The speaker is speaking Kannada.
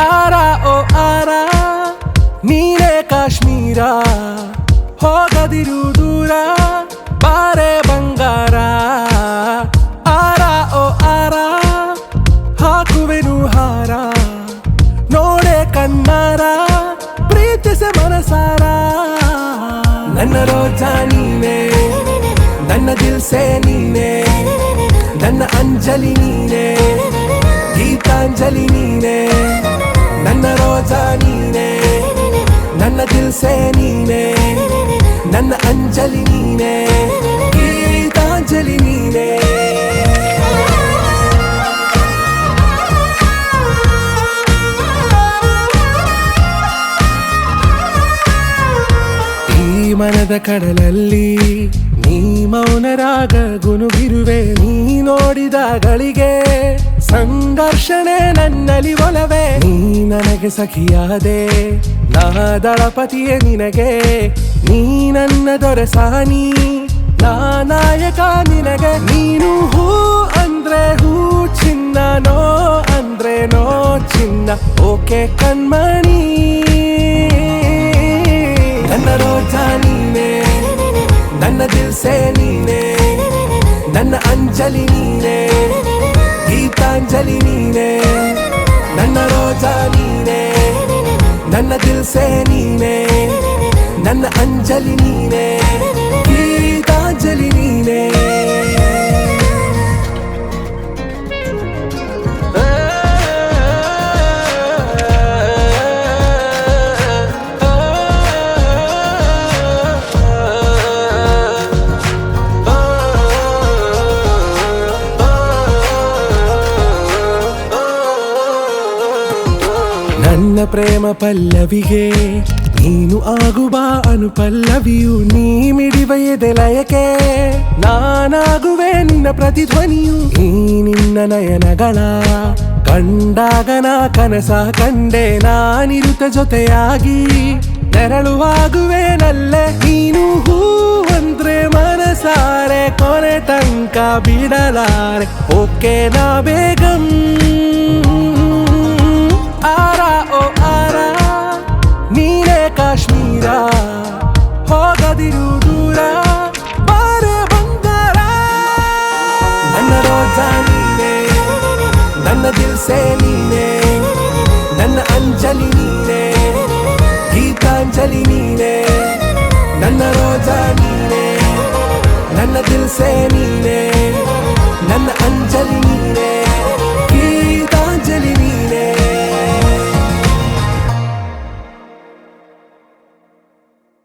ಆರ ಓ ಆರ ನೀನೇ ಕಾಶ್ಮೀರ ಹೋಗದಿರು ದೂರ ಬಾರೆ ಬಂಗಾರ ಆರ ಓ ಆರ ಹಾಕುವೆನು ಹಾರ ನೋಡೆ ಕಣ್ಣಾರ ಪ್ರೀತಿಸೆ ಮನಸಾರ ನನ್ನ ರೋಜಾ ನೀನೆ ನನ್ನ ದಿಲ್ಸೆ ನೀನೆ ನನ್ನ ಅಂಜಲಿ ನೀನೆ ಗೀತಾಂಜಲಿ ನೀನೆ ನನ್ನ ರೋಜಾ ನೀನೆ ನನ್ನ ದಿಲ್ಸೆ ನೀನೆ ನನ್ನ ಅಂಜಲಿ ನೀನೆ ಗೀತಾಂಜಲಿ ನೀನೆ ಈ ಮನದ ಕಡಲಲ್ಲಿ ನೀ ಮೌನ ರಾಗ ಗುನುಗಿರುವೆ ನೀ ನೋಡಿದ ಗಳಿಗೆ ಸಂಘರ್ಷಣೆ ನನ್ನಲ್ಲಿ ಒಲವೇ ನೀ ನನಗೆ ಸಖಿಯಾದೆ ನಾ ದಳಪತಿಯೇ ನಿನಗೆ ನೀ ನನ್ನ ದೊರೆಸಾನಿ ನಾ ನಾಯಕ ನಿನಗೆ ನೀನು ಹೂ ಅಂದ್ರೆ ಹೂ ಚಿನ್ನ ನೋ ಅಂದ್ರೆ ನೋ ಚಿನ್ನ ಓಕೆ ಕಣ್ಮಣಿ ನನ್ನ ರೋಜಾ ನೀನೆ ನನ್ನ ದಿಲ್ಸೆ ನೀನೆ ನನ್ನ ಅಂಜಲಿ ನೀನೆ ಗೀತಾಂಜಲಿ ನೀನೆ ನನ್ನ ರೋಜಾ ನೀನೆ ನನ್ನ ದಿಲ್ಸೆ ನೀನೆ ನನ್ನ ಅಂಜಲಿ ನೀನೆ ಗೀತಾಂಜಲಿ ನೀನೆ ನನ್ನ ಪ್ರೇಮ ಪಲ್ಲವಿಗೆ ನೀನು ಆಗುವ ಅನುಪಲ್ಲವಿಯು ನೀ ಮಿಡಿವ ಎದೆಲಯಕ್ಕೆ ನಾನಾಗುವೆ ನಿನ್ನ ಪ್ರತಿಧ್ವನಿಯು ಈ ನಿನ್ನ ನಯನಗಳ ಕಂಡಾಗ ನಾ ಕನಸ ಕಂಡೆ ನಾನಿರುತ್ತ ಜೊತೆಯಾಗಿ ನೆರಳುವಾಗುವೆ ನಲ್ಲೆ ನೀನು ಹೂ ಅಂದ್ರೆ ಮನಸಾರೆ ಕೊನೆ ತನಕ ಬಿಡಲಾರೆ ಓಕೆ ನಾ ಬೇಗಂ ಆರ ಓ ಆರ ನೀನೇ ಕಾಶ್ಮೀರ ಹೋಗದಿರು ದೂರ ಬಾರೆ ಬಂಗಾರ ನನ್ನ ರೋಜಾ ನೀನೆ ನನ್ನ ದಿಲ್ಸೆ ನೀನೆ ನನ್ನ ಅಂಜಲಿ ನೀನೆ ಗೀತಾಂಜಲಿ ನೀನೆ ನನ್ನ ರೋಜಾ ನೀನೆ ನನ್ನ ದಿಲ್ಸೆ ನೀನೆ ನನ್ನ ಅಂಜಲಿ ನೀನೆ